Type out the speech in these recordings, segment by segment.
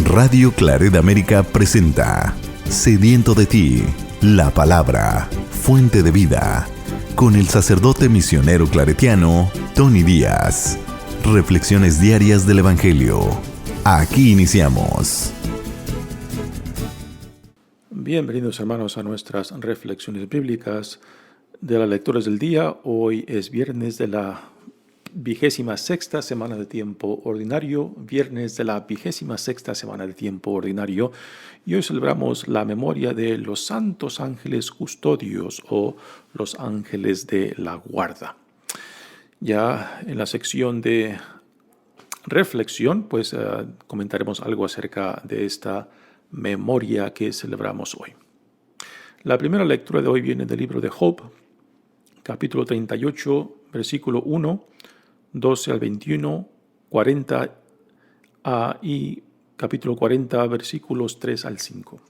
Radio Claret América presenta Sediento de ti, la palabra, fuente de vida, con el sacerdote misionero claretiano, Tony Díaz. Reflexiones diarias del Evangelio. Aquí iniciamos. Bienvenidos hermanos a nuestras reflexiones bíblicas de las lecturas del día. Hoy es viernes de la 26ª semana de tiempo ordinario, y hoy celebramos la memoria de los santos ángeles custodios o los ángeles de la guarda. Ya en la sección de reflexión, pues comentaremos algo acerca de esta memoria que celebramos hoy. La primera lectura de hoy viene del libro de Job, capítulo 38, versículo 1, 12 al 21, 40 y capítulo 40, versículos 3 al 5.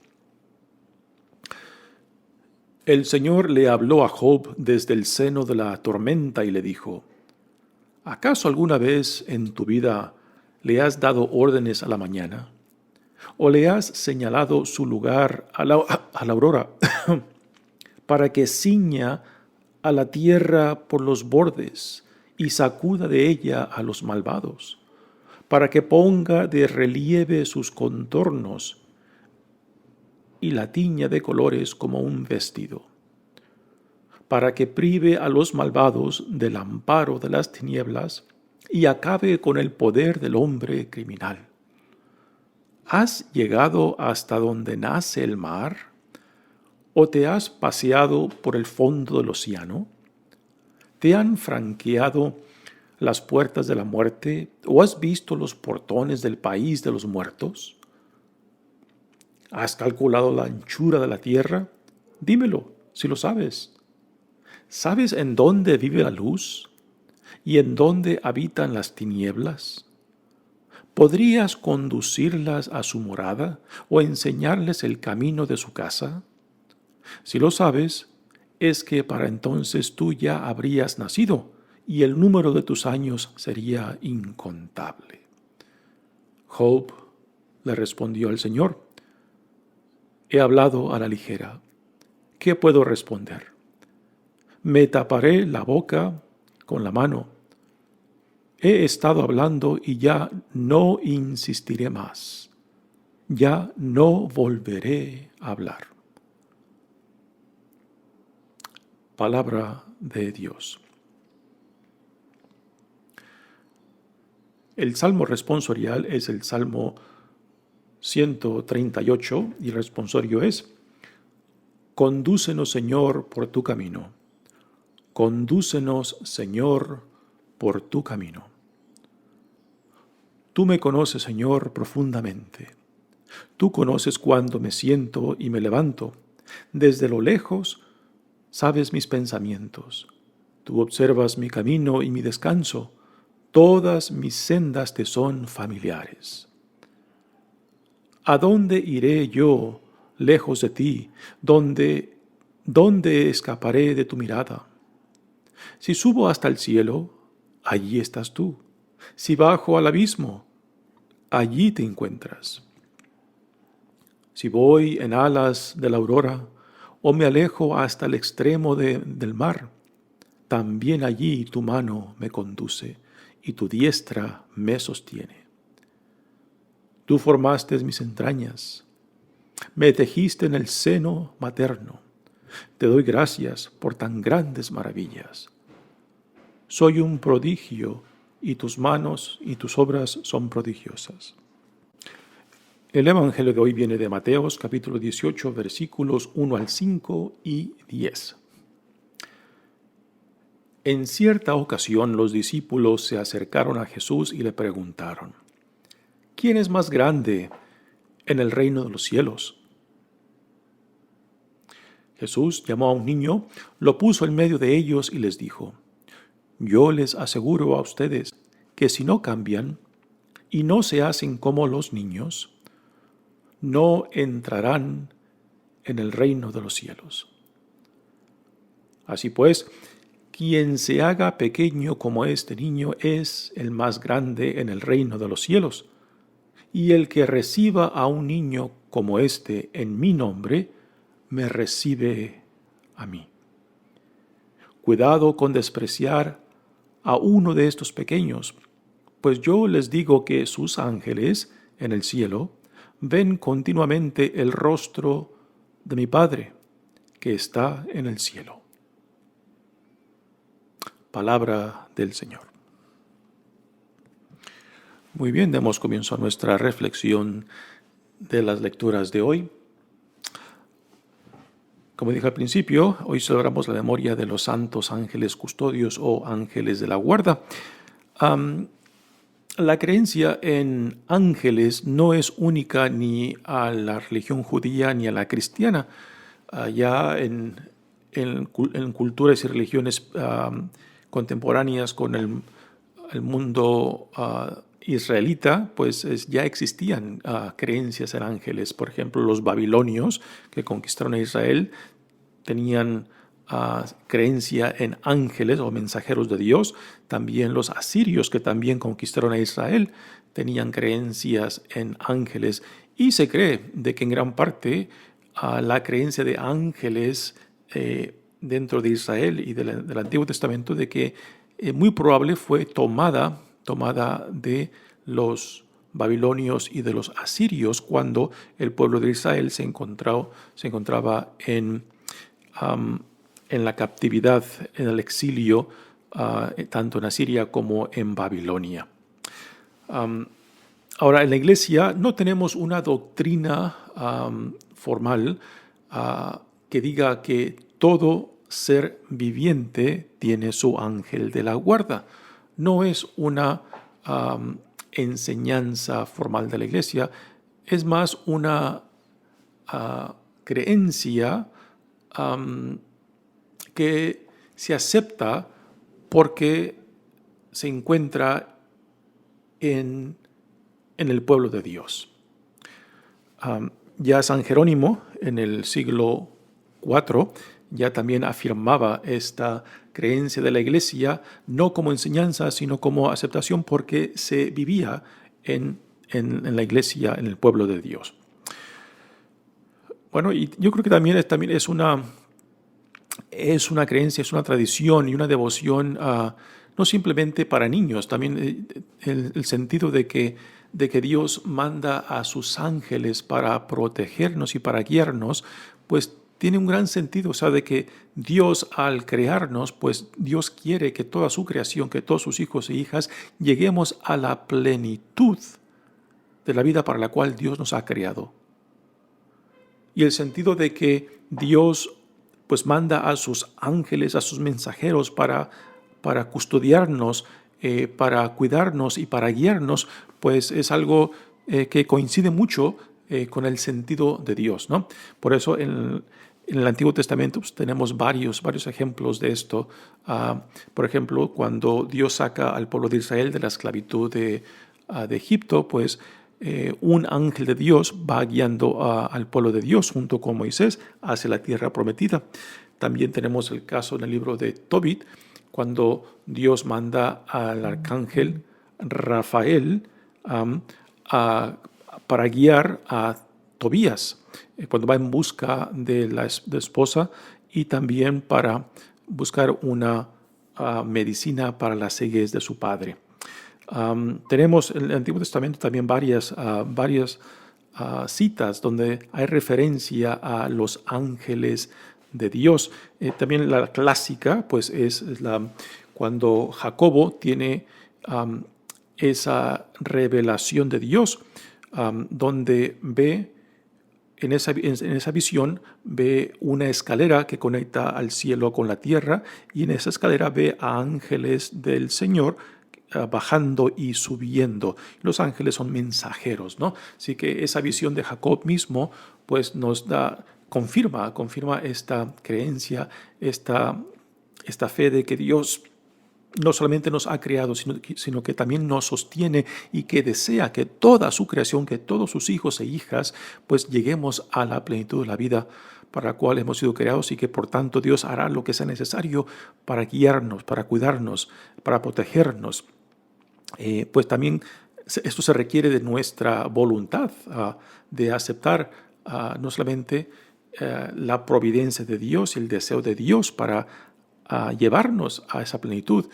El Señor le habló a Job desde el seno de la tormenta y le dijo: ¿Acaso alguna vez en tu vida le has dado órdenes a la mañana? ¿O le has señalado su lugar a la aurora para que ciña a la tierra por los bordes y sacuda de ella a los malvados, para que ponga de relieve sus contornos y la tiña de colores como un vestido, para que prive a los malvados del amparo de las tinieblas y acabe con el poder del hombre criminal? ¿Has llegado hasta donde nace el mar? ¿O te has paseado por el fondo del océano? ¿Te han franqueado las puertas de la muerte? ¿O has visto los portones del país de los muertos? ¿Has calculado la anchura de la tierra? Dímelo, si lo sabes. ¿Sabes en dónde vive la luz? ¿Y en dónde habitan las tinieblas? ¿Podrías conducirlas a su morada o enseñarles el camino de su casa? Si lo sabes, es que para entonces tú ya habrías nacido y el número de tus años sería incontable. Job le respondió al Señor: He hablado a la ligera. ¿Qué puedo responder? Me taparé la boca con la mano. He estado hablando y ya no insistiré más. Ya no volveré a hablar. Palabra de Dios. El salmo responsorial es el Salmo 138 y el responsorio es: Condúcenos, Señor, por tu camino. Condúcenos, Señor, por tu camino. Tú me conoces, Señor, profundamente. Tú conoces cuándo me siento y me levanto. Desde lo lejos sabes mis pensamientos. Tú observas mi camino y mi descanso. Todas mis sendas te son familiares. ¿A dónde iré yo lejos de ti? ¿Dónde escaparé de tu mirada? Si subo hasta el cielo, allí estás tú. Si bajo al abismo, allí te encuentras. Si voy en alas de la aurora o me alejo hasta el extremo del mar, también allí tu mano me conduce y tu diestra me sostiene. Tú formaste mis entrañas, me tejiste en el seno materno. Te doy gracias por tan grandes maravillas. Soy un prodigio y tus manos y tus obras son prodigiosas. El Evangelio de hoy viene de Mateos, capítulo 18, versículos 1 al 5 y 10. En cierta ocasión los discípulos se acercaron a Jesús y le preguntaron: ¿Quién es más grande en el reino de los cielos? Jesús llamó a un niño, lo puso en medio de ellos y les dijo: Yo les aseguro a ustedes que si no cambian y no se hacen como los niños, no entrarán en el reino de los cielos. Así pues, quien se haga pequeño como este niño es el más grande en el reino de los cielos. y el que reciba a un niño como este en mi nombre, me recibe a mí. Cuidado con despreciar a uno de estos pequeños, pues yo les digo que sus ángeles en el cielo ven continuamente el rostro de mi Padre que está en el cielo. Palabra del Señor. Muy bien, demos comienzo a nuestra reflexión de las lecturas de hoy. Como dije al principio, hoy celebramos la memoria de los santos ángeles custodios o ángeles de la guarda. La creencia en ángeles no es única ni a la religión judía ni a la cristiana. Ya en culturas y religiones contemporáneas con el mundo israelita, pues ya existían creencias en ángeles. Por ejemplo, los babilonios que conquistaron a Israel tenían creencia en ángeles o mensajeros de Dios. También los asirios, que también conquistaron a Israel, tenían creencias en ángeles. Y se cree de que en gran parte la creencia de ángeles dentro de Israel y del Antiguo Testamento, de que muy probable fue tomada de los babilonios y de los asirios cuando el pueblo de Israel se encontraba en la captividad, en el exilio, tanto en Asiria como en Babilonia. Ahora, en la Iglesia no tenemos una doctrina formal que diga que todo ser viviente tiene su ángel de la guarda. No es una enseñanza formal de la Iglesia, es más una creencia que se acepta porque se encuentra en el pueblo de Dios. Ya San Jerónimo, en el siglo IV, ya también afirmaba esta creencia de la Iglesia, no como enseñanza, sino como aceptación, porque se vivía en la Iglesia, en el pueblo de Dios. Bueno, y yo creo que también es una creencia, es una tradición y una devoción no simplemente para niños, también el sentido de que Dios manda a sus ángeles para protegernos y para guiarnos, pues tiene un gran sentido, o sea, de que Dios al crearnos, pues Dios quiere que toda su creación, que todos sus hijos e hijas lleguemos a la plenitud de la vida para la cual Dios nos ha creado. Y el sentido de que Dios pues manda a sus ángeles, a sus mensajeros para custodiarnos, para cuidarnos y para guiarnos, pues es algo que coincide mucho con el sentido de Dios, ¿no? Por eso en el Antiguo Testamento pues, tenemos varios ejemplos de esto. Por ejemplo, cuando Dios saca al pueblo de Israel de la esclavitud de Egipto, pues un ángel de Dios va guiando al pueblo de Dios junto con Moisés hacia la tierra prometida. También tenemos el caso en el libro de Tobit, cuando Dios manda al arcángel Rafael para guiar a Tobías, cuando va en busca de la esposa, y también para buscar una medicina para la ceguez de su padre. Tenemos en el Antiguo Testamento también varias citas donde hay referencia a los ángeles de Dios. También la clásica pues es cuando Jacobo tiene esa revelación de Dios, donde ve en esa visión ve una escalera que conecta al cielo con la tierra, y en esa escalera ve a ángeles del Señor bajando y subiendo. Los ángeles son mensajeros, ¿no? Así que esa visión de Jacob mismo pues nos confirma esta creencia, esta fe de que Dios no solamente nos ha creado, sino que también nos sostiene, y que desea que toda su creación, que todos sus hijos e hijas, pues lleguemos a la plenitud de la vida para la cual hemos sido creados, y que por tanto Dios hará lo que sea necesario para guiarnos, para cuidarnos, para protegernos. Pues también esto se requiere de nuestra voluntad, de aceptar no solamente la providencia de Dios y el deseo de Dios para llevarnos a esa plenitud,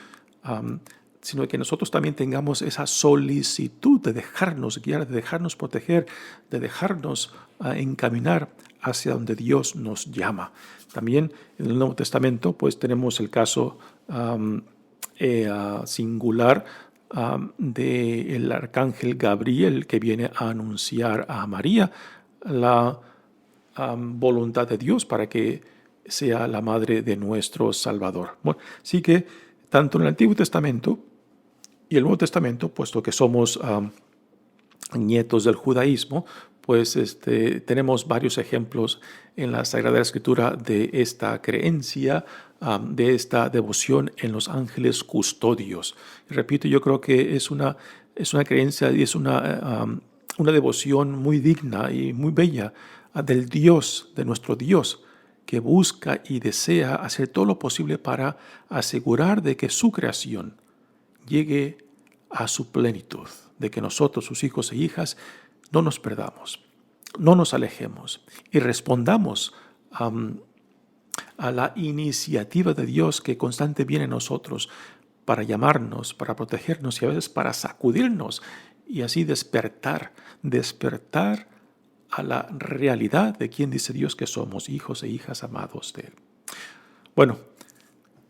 sino que nosotros también tengamos esa solicitud de dejarnos guiar, de dejarnos proteger, de dejarnos encaminar hacia donde Dios nos llama. También en el Nuevo Testamento pues tenemos el caso singular del arcángel Gabriel, que viene a anunciar a María la voluntad de Dios para que sea la madre de nuestro Salvador. Bueno, así que tanto en el Antiguo Testamento y el Nuevo Testamento, puesto que somos nietos del judaísmo, pues tenemos varios ejemplos en la Sagrada Escritura de esta creencia, de esta devoción en los ángeles custodios. Y repito, yo creo que es una creencia y es una devoción muy digna y muy bella del Dios, de nuestro Dios, que busca y desea hacer todo lo posible para asegurar de que su creación llegue a su plenitud, de que nosotros, sus hijos e hijas, no nos perdamos, no nos alejemos y respondamos a la iniciativa de Dios que constante viene a nosotros para llamarnos, para protegernos y a veces para sacudirnos y así despertar a la realidad de quien dice Dios que somos, hijos e hijas amados de Él. Bueno,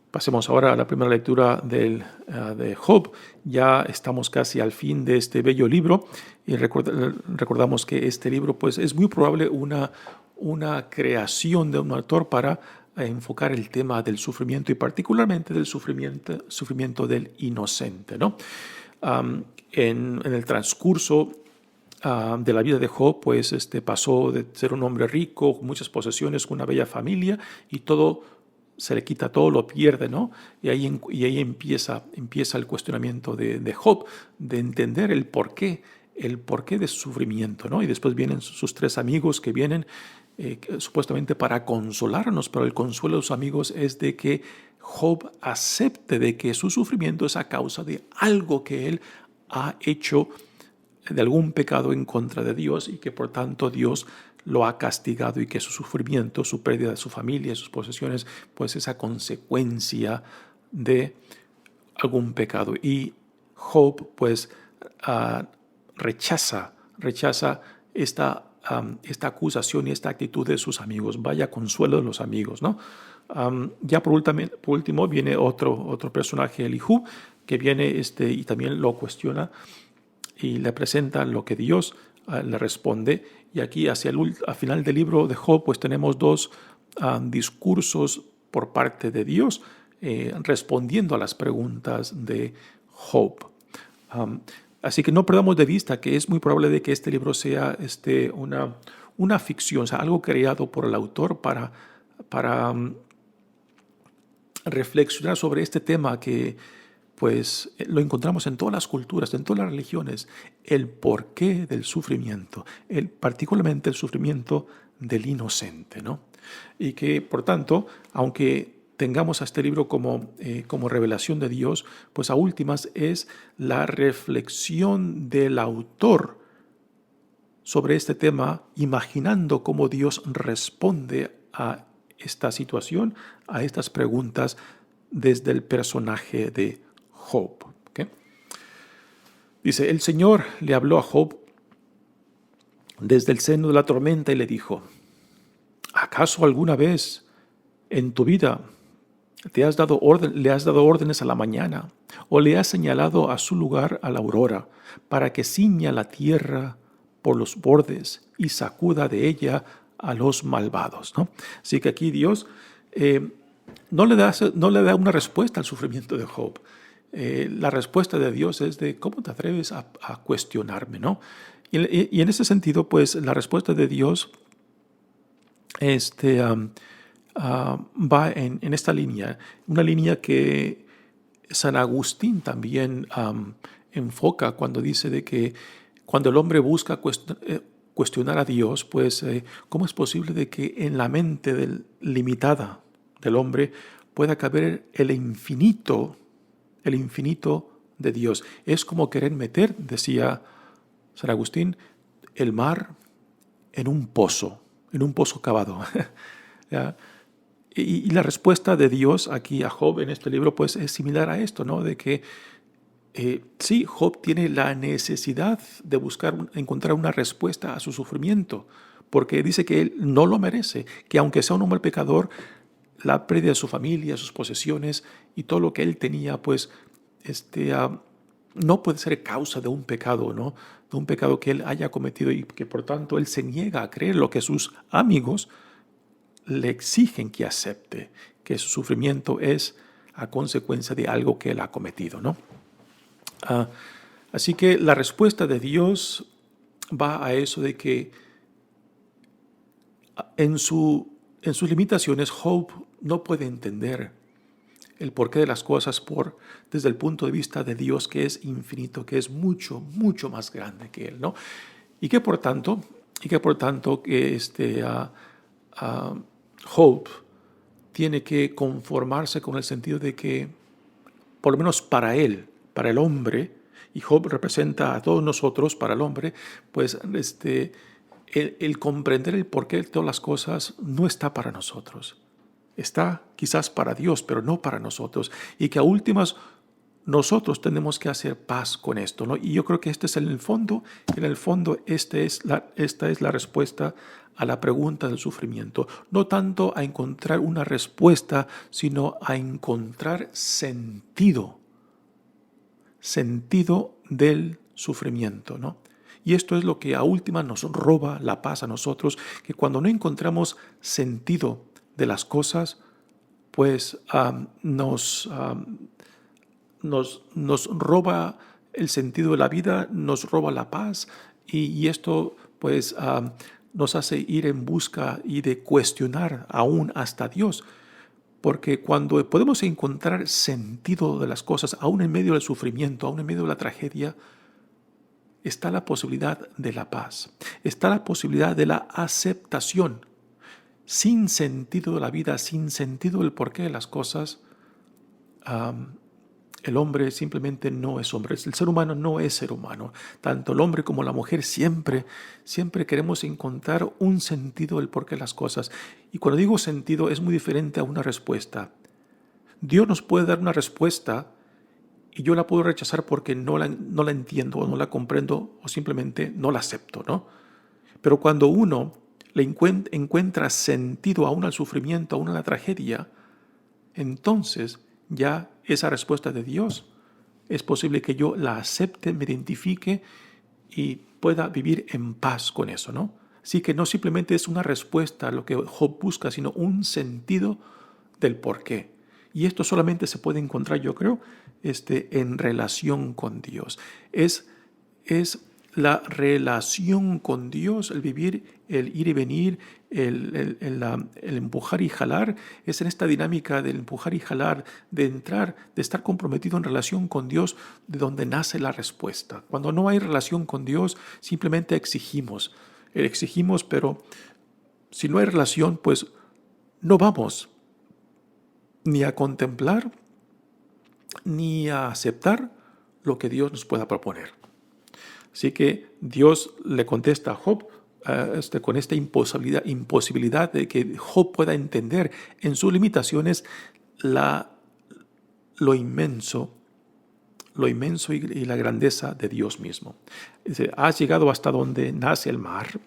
pasemos ahora a la primera lectura de Job. Ya estamos casi al fin de este bello libro y recordamos que este libro pues, es muy probable una creación de un autor para enfocar el tema del sufrimiento y particularmente del sufrimiento del inocente, ¿no? En el transcurso de la vida de Job, pues pasó de ser un hombre rico, con muchas posesiones, con una bella familia, y todo se le quita, todo lo pierde, ¿no? Y ahí empieza el cuestionamiento de Job, de entender el porqué de su sufrimiento, ¿no? Y después vienen sus tres amigos que vienen supuestamente para consolarnos, pero el consuelo de sus amigos es de que Job acepte de que su sufrimiento es a causa de algo que él ha hecho, de algún pecado en contra de Dios y que por tanto Dios lo ha castigado y que su sufrimiento, su pérdida de su familia, sus posesiones, pues es a consecuencia de algún pecado. Y Job pues rechaza esta acusación y esta actitud de sus amigos. Vaya consuelo de los amigos, ¿no? Ya por último viene otro personaje, Elihu, que viene y también lo cuestiona y le presenta lo que Dios le responde. Y aquí al final del libro de Job pues tenemos dos discursos por parte de Dios respondiendo a las preguntas de Job. Así que no perdamos de vista que es muy probable de que este libro sea una ficción, o sea, algo creado por el autor para reflexionar sobre este tema que pues lo encontramos en todas las culturas, en todas las religiones, el porqué del sufrimiento, particularmente el sufrimiento del inocente, ¿no? Y que, por tanto, aunque tengamos a este libro como revelación de Dios, pues a últimas es la reflexión del autor sobre este tema, imaginando cómo Dios responde a esta situación, a estas preguntas desde el personaje de Job. ¿Okay? Dice, el Señor le habló a Job desde el seno de la tormenta y le dijo, ¿acaso alguna vez en tu vida le has dado órdenes a la mañana o le has señalado a su lugar a la aurora para que ciña la tierra por los bordes y sacuda de ella a los malvados? ¿No? Así que aquí Dios no le da una respuesta al sufrimiento de Job. La respuesta de Dios es de ¿cómo te atreves a cuestionarme? ¿No? Y en ese sentido, pues la respuesta de Dios va en esta línea, una línea que San Agustín también enfoca cuando dice de que cuando el hombre busca cuestionar a Dios, pues ¿cómo es posible de que en la mente limitada del hombre pueda caber el infinito de Dios. Es como querer meter, decía San Agustín, el mar en un pozo cavado. ¿Ya? Y la respuesta de Dios aquí a Job en este libro pues es similar a esto, ¿no? De que sí, Job tiene la necesidad de encontrar una respuesta a su sufrimiento, porque dice que él no lo merece, que aunque sea un hombre pecador, la pérdida de su familia, sus posesiones y todo lo que él tenía, pues no puede ser causa de un pecado, ¿no? De un pecado que él haya cometido y que por tanto él se niega a creer lo que sus amigos le exigen que acepte, que su sufrimiento es a consecuencia de algo que él ha cometido, ¿no? Así que la respuesta de Dios va a eso de que en sus limitaciones Job no puede entender el porqué de las cosas desde el punto de vista de Dios, que es infinito, que es mucho, mucho más grande que él, ¿no? Y que por tanto Job tiene que conformarse con el sentido de que, por lo menos para él, para el hombre, y Job representa a todos nosotros, para el hombre, pues el comprender el porqué de todas las cosas no está para nosotros. Está quizás para Dios, pero no para nosotros. Y que a últimas nosotros tenemos que hacer paz con esto, ¿no? Y yo creo que esta es la respuesta a la pregunta del sufrimiento. No tanto a encontrar una respuesta, sino a encontrar sentido del sufrimiento, ¿no? Y esto es lo que a última nos roba la paz a nosotros, que cuando no encontramos sentido de las cosas, pues nos roba el sentido de la vida, nos roba la paz y esto pues nos hace ir en busca y de cuestionar aún hasta Dios. Porque cuando podemos encontrar sentido de las cosas, aún en medio del sufrimiento, aún en medio de la tragedia, está la posibilidad de la paz, está la posibilidad de la aceptación. Sin sentido de la vida, sin sentido del porqué de las cosas, el hombre simplemente no es hombre. El ser humano no es ser humano. Tanto el hombre como la mujer siempre queremos encontrar un sentido del porqué de las cosas. Y cuando digo sentido es muy diferente a una respuesta. Dios nos puede dar una respuesta y yo la puedo rechazar porque no la entiendo o no la comprendo o simplemente no la acepto, ¿no? Pero cuando uno le encuentra sentido aún al sufrimiento, aún a la tragedia, entonces ya esa respuesta de Dios es posible que yo la acepte, me identifique y pueda vivir en paz con eso, ¿no? Así que no simplemente es una respuesta a lo que Job busca, sino un sentido del porqué. Y esto solamente se puede encontrar, yo creo, en relación con Dios. Es la relación con Dios, el vivir, el ir y venir, el empujar y jalar, es en esta dinámica del empujar y jalar, de entrar, de estar comprometido en relación con Dios, de donde nace la respuesta. Cuando no hay relación con Dios, simplemente exigimos, pero si no hay relación, pues no vamos ni a contemplar, ni a aceptar lo que Dios nos pueda proponer. Así que Dios le contesta a Job con esta imposibilidad de que Job pueda entender en sus limitaciones lo inmenso y la grandeza de Dios mismo. Dice, ¿has llegado hasta donde nace el mar?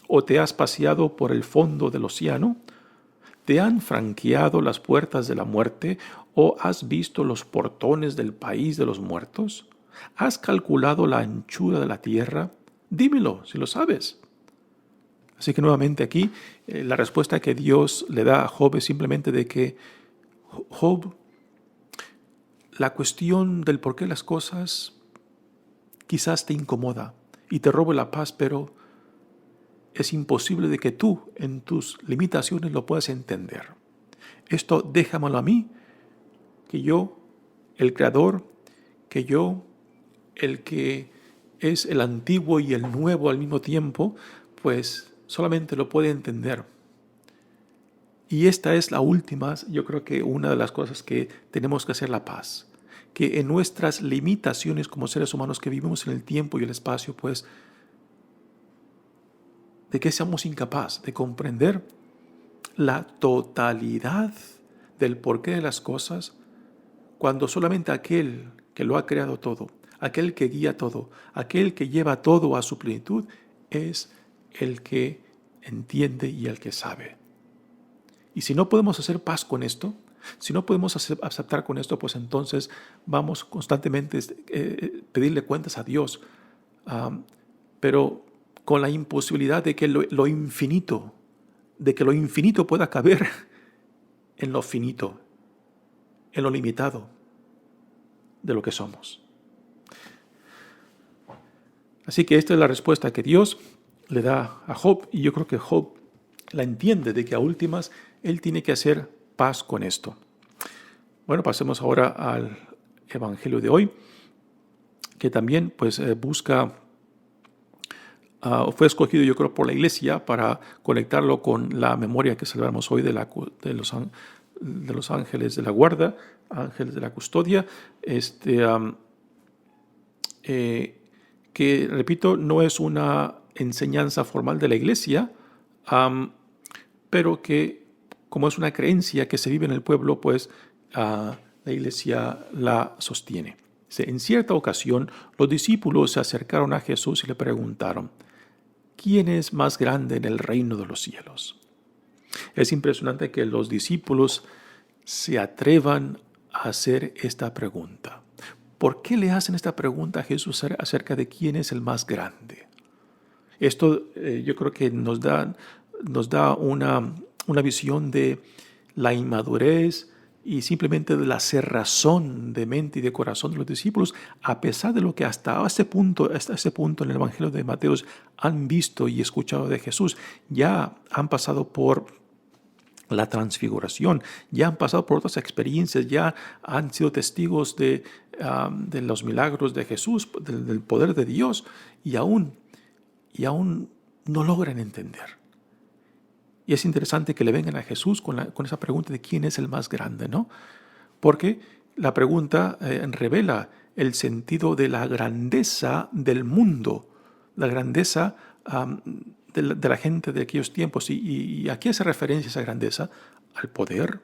¿O te has paseado por el fondo del océano? ¿Te han franqueado las puertas de la muerte? ¿O has visto los portones del país de los muertos? ¿Has calculado la anchura de la tierra? Dímelo, si lo sabes. Así que nuevamente aquí la respuesta que Dios le da a Job es simplemente de que Job, la cuestión del por qué las cosas quizás te incomoda y te robe la paz, pero es imposible de que tú en tus limitaciones lo puedas entender. Esto déjamelo a mí, que yo, el Creador, que yo, el que es el antiguo y el nuevo al mismo tiempo, pues solamente lo puede entender. Y esta es la última, yo creo que una de las cosas que tenemos que hacer la paz. que en nuestras limitaciones como seres humanos que vivimos en el tiempo y el espacio, pues, de que seamos incapaces de comprender la totalidad del porqué de las cosas, cuando solamente aquel que lo ha creado todo, aquel que guía todo, aquel que lleva todo a su plenitud, es el que entiende y el que sabe. Y si no podemos hacer paz con esto, si no podemos aceptar con esto, pues entonces vamos constantemente a pedirle cuentas a Dios, pero con la imposibilidad de que lo infinito pueda caber en lo finito, en lo limitado de lo que somos. Así que esta es la respuesta que Dios le da a Job, y yo creo que Job la entiende, de que a últimas él tiene que hacer paz con esto. Bueno, pasemos ahora al Evangelio de hoy, que también pues busca, fue escogido yo creo por la Iglesia para conectarlo con la memoria que celebramos hoy de los ángeles de la guarda, ángeles de la custodia, que, repito, no es una enseñanza formal de la Iglesia, pero que, como es una creencia que se vive en el pueblo, pues la Iglesia la sostiene. En cierta ocasión, los discípulos se acercaron a Jesús y le preguntaron: ¿quién es más grande en el reino de los cielos? Es impresionante que los discípulos se atrevan a hacer esta pregunta. ¿Por qué le hacen esta pregunta a Jesús acerca de quién es el más grande? Esto yo creo que nos da una visión de la inmadurez y simplemente de la cerrazón de mente y de corazón de los discípulos, a pesar de lo que hasta ese punto en el Evangelio de Mateo han visto y escuchado de Jesús. Ya han pasado por la transfiguración, ya han pasado por otras experiencias, ya han sido testigos de los milagros de Jesús, del poder de Dios, y aún no logran entender. Y es interesante que le vengan a Jesús con esa pregunta de quién es el más grande, ¿no? Porque la pregunta revela el sentido de la grandeza del mundo, la grandeza de la gente de aquellos tiempos. ¿Y a qué hace referencia esa grandeza? Al poder,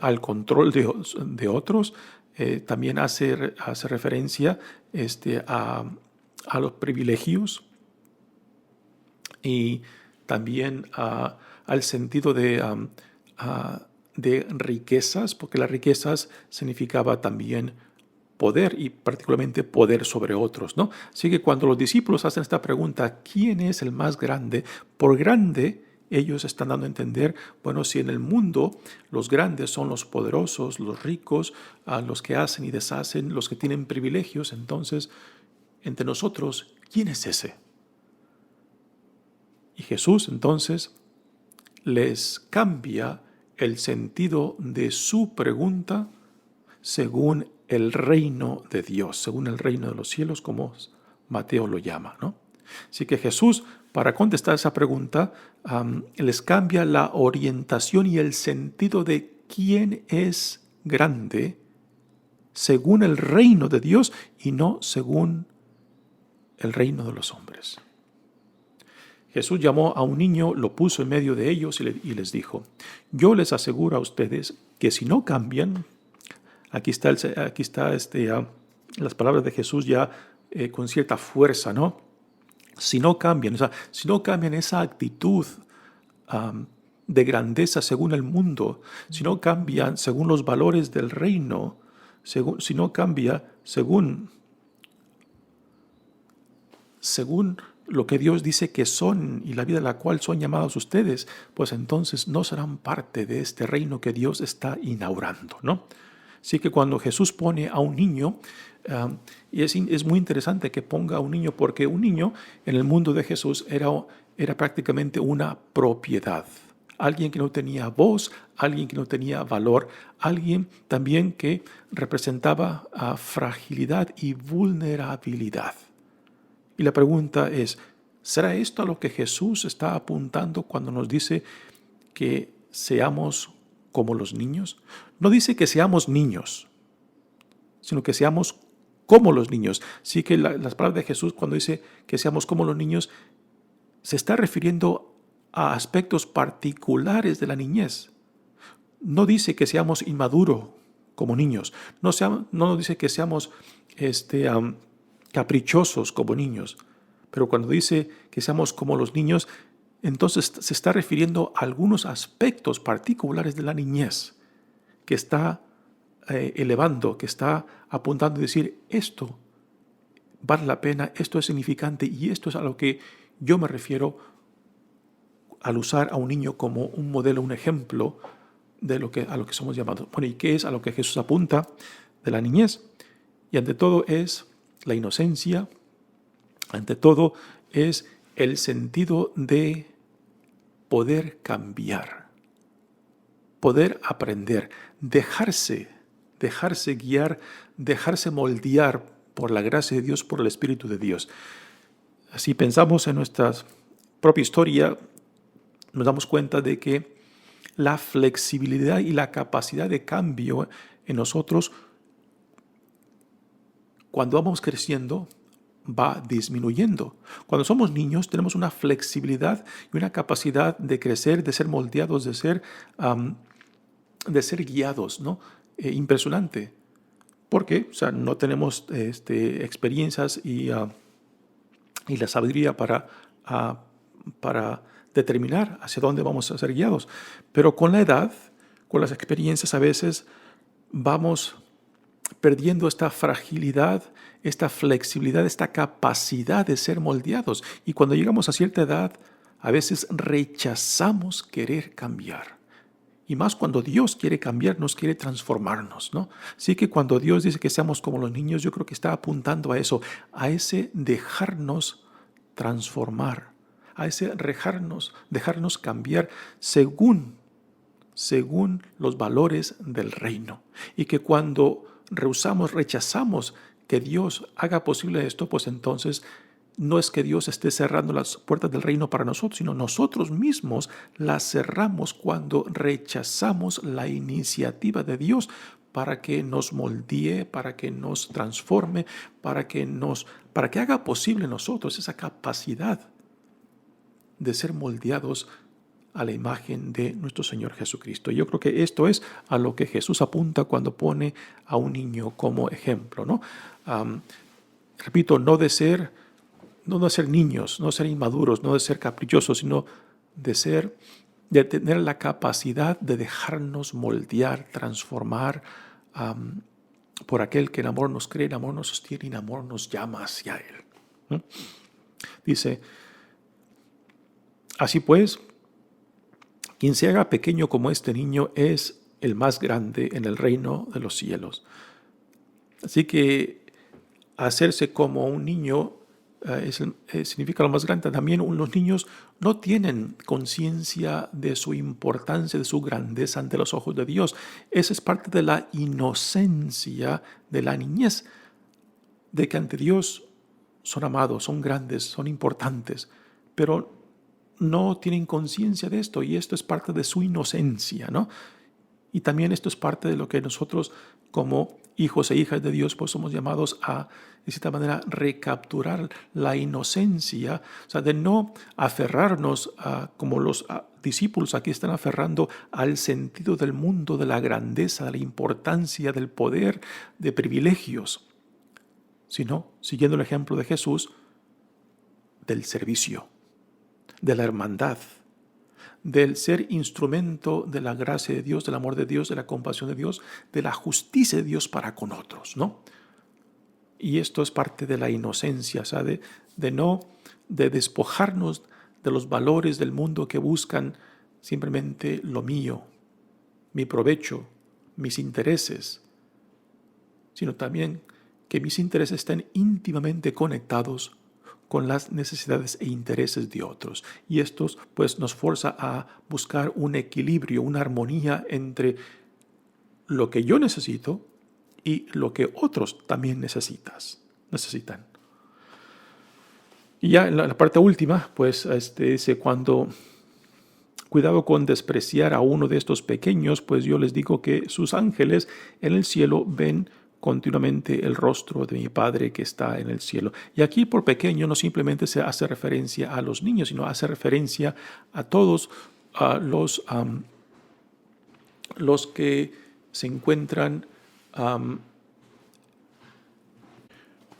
al control de otros. También hace referencia a los privilegios, y también al sentido de riquezas, porque las riquezas significaba también poder, y particularmente poder sobre otros, ¿no? Así que cuando los discípulos hacen esta pregunta, ¿quién es el más grande? Por grande, ellos están dando a entender, bueno, si en el mundo los grandes son los poderosos, los ricos, los que hacen y deshacen, los que tienen privilegios, entonces, entre nosotros, ¿quién es ese? Y Jesús entonces les cambia el sentido de su pregunta según el reino de Dios, según el reino de los cielos, como Mateo lo llama, ¿no? Así que Jesús, para contestar esa pregunta, les cambia la orientación y el sentido de quién es grande según el reino de Dios y no según el reino de los hombres. Jesús llamó a un niño, lo puso en medio de ellos y les dijo: yo les aseguro a ustedes que si no cambian, aquí está las palabras de Jesús ya con cierta fuerza, ¿no? Si no cambian, si no cambian esa actitud de grandeza según el mundo, si no cambian según los valores del reino, si no cambia según lo que Dios dice que son y la vida a la cual son llamados ustedes, pues entonces no serán parte de este reino que Dios está inaugurando, ¿no? Así que cuando Jesús pone a un niño, y es muy interesante que ponga a un niño, porque un niño en el mundo de Jesús era prácticamente una propiedad. Alguien que no tenía voz, alguien que no tenía valor, alguien también que representaba fragilidad y vulnerabilidad. Y la pregunta es, ¿será esto a lo que Jesús está apuntando cuando nos dice que seamos como los niños? No dice que seamos niños, sino que seamos como los niños. Sí que las palabras de Jesús cuando dice que seamos como los niños, se está refiriendo a aspectos particulares de la niñez. No dice que seamos inmaduros como niños. No nos dice que seamos caprichosos como niños. Pero cuando dice que seamos como los niños, entonces se está refiriendo a algunos aspectos particulares de la niñez que está elevando, que está apuntando a decir, esto vale la pena, esto es significante y esto es a lo que yo me refiero al usar a un niño como un modelo, un ejemplo de a lo que somos llamados. Bueno, ¿y qué es a lo que Jesús apunta de la niñez? Y ante todo es la inocencia, ante todo es el sentido de poder cambiar, poder aprender, dejarse guiar, dejarse moldear por la gracia de Dios, por el Espíritu de Dios. Si pensamos en nuestra propia historia, nos damos cuenta de que la flexibilidad y la capacidad de cambio en nosotros, cuando vamos creciendo, va disminuyendo. Cuando somos niños tenemos una flexibilidad y una capacidad de crecer, de ser moldeados, de ser guiados, ¿no? Impresionante. Porque no tenemos experiencias y la sabiduría para determinar hacia dónde vamos a ser guiados. Pero con la edad, con las experiencias, a veces vamos perdiendo esta fragilidad, esta flexibilidad, esta capacidad de ser moldeados. Y cuando llegamos a cierta edad, a veces rechazamos querer cambiar. Y más cuando Dios quiere cambiarnos, quiere transformarnos, ¿no? Así que cuando Dios dice que seamos como los niños, yo creo que está apuntando a eso, a ese dejarnos transformar, a ese dejarnos cambiar según los valores del reino. Y que cuando rechazamos que Dios haga posible esto, pues entonces no es que Dios esté cerrando las puertas del reino para nosotros, sino nosotros mismos las cerramos cuando rechazamos la iniciativa de Dios para que nos moldee, para que nos transforme, para que haga posible en nosotros esa capacidad de ser moldeados a la imagen de nuestro Señor Jesucristo. Yo creo que esto es a lo que Jesús apunta cuando pone a un niño como ejemplo, ¿no? Repito, no de ser niños, no de ser inmaduros, no de ser caprichosos, sino de tener la capacidad de dejarnos moldear, transformar por aquel que en amor nos cree, en amor nos sostiene y en amor nos llama hacia Él, ¿no? Dice, así pues, quien se haga pequeño como este niño es el más grande en el reino de los cielos. Así que hacerse como un niño significa lo más grande. También los niños no tienen conciencia de su importancia, de su grandeza ante los ojos de Dios. Esa es parte de la inocencia de la niñez, de que ante Dios son amados, son grandes, son importantes, pero no tienen conciencia de esto, y esto es parte de su inocencia, ¿no? Y también esto es parte de lo que nosotros como hijos e hijas de Dios pues somos llamados a, de cierta manera, recapturar la inocencia, o sea, de no aferrarnos como los discípulos aquí están aferrando al sentido del mundo, de la grandeza, de la importancia, del poder, de privilegios, sino, siguiendo el ejemplo de Jesús, del servicio, de la hermandad, del ser instrumento de la gracia de Dios, del amor de Dios, de la compasión de Dios, de la justicia de Dios para con otros, ¿no? Y esto es parte de la inocencia, ¿sabe? De despojarnos de los valores del mundo que buscan simplemente lo mío, mi provecho, mis intereses, sino también que mis intereses estén íntimamente conectados con las necesidades e intereses de otros. Y esto pues nos fuerza a buscar un equilibrio, una armonía entre lo que yo necesito y lo que otros también necesitan. Y ya en la parte última, pues dice, cuidado con despreciar a uno de estos pequeños, pues yo les digo que sus ángeles en el cielo ven continuamente el rostro de mi Padre que está en el cielo. Y aquí por pequeño no simplemente se hace referencia a los niños, sino hace referencia a todos los que se encuentran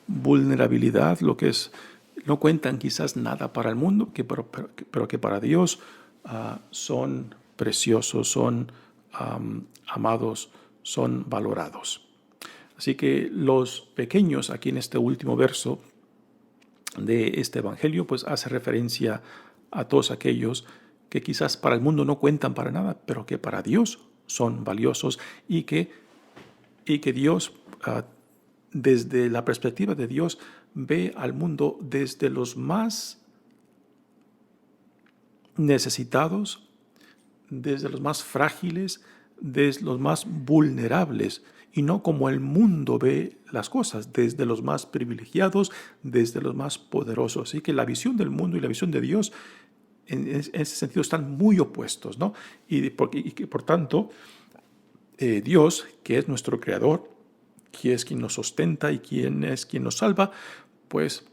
vulnerabilidad, lo que es, no cuentan quizás nada para el mundo, pero que para Dios son preciosos, son amados, son valorados. Así que los pequeños, aquí en este último verso de este evangelio, pues hace referencia a todos aquellos que quizás para el mundo no cuentan para nada, pero que para Dios son valiosos y que Dios, desde la perspectiva de Dios, ve al mundo desde los más necesitados, desde los más frágiles, desde los más vulnerables, y no como el mundo ve las cosas, desde los más privilegiados, desde los más poderosos. Así que la visión del mundo y la visión de Dios en ese sentido están muy opuestos, ¿no? Y que por tanto, Dios, que es nuestro creador, que es quien nos sustenta y quien es quien nos salva, pues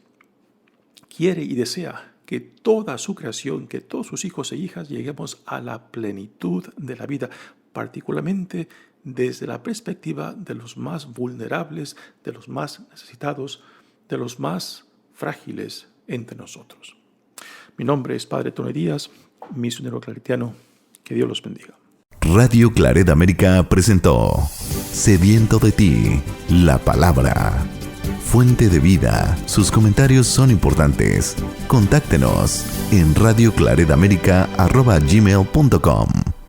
quiere y desea que toda su creación, que todos sus hijos e hijas lleguemos a la plenitud de la vida, particularmente desde la perspectiva de los más vulnerables, de los más necesitados, de los más frágiles entre nosotros. Mi nombre es Padre Tony Díaz, misionero claretiano. Que Dios los bendiga. Radio Claret América presentó Sediento de ti, la palabra. Fuente de vida. Sus comentarios son importantes. Contáctenos en radioclaretamerica@gmail.com.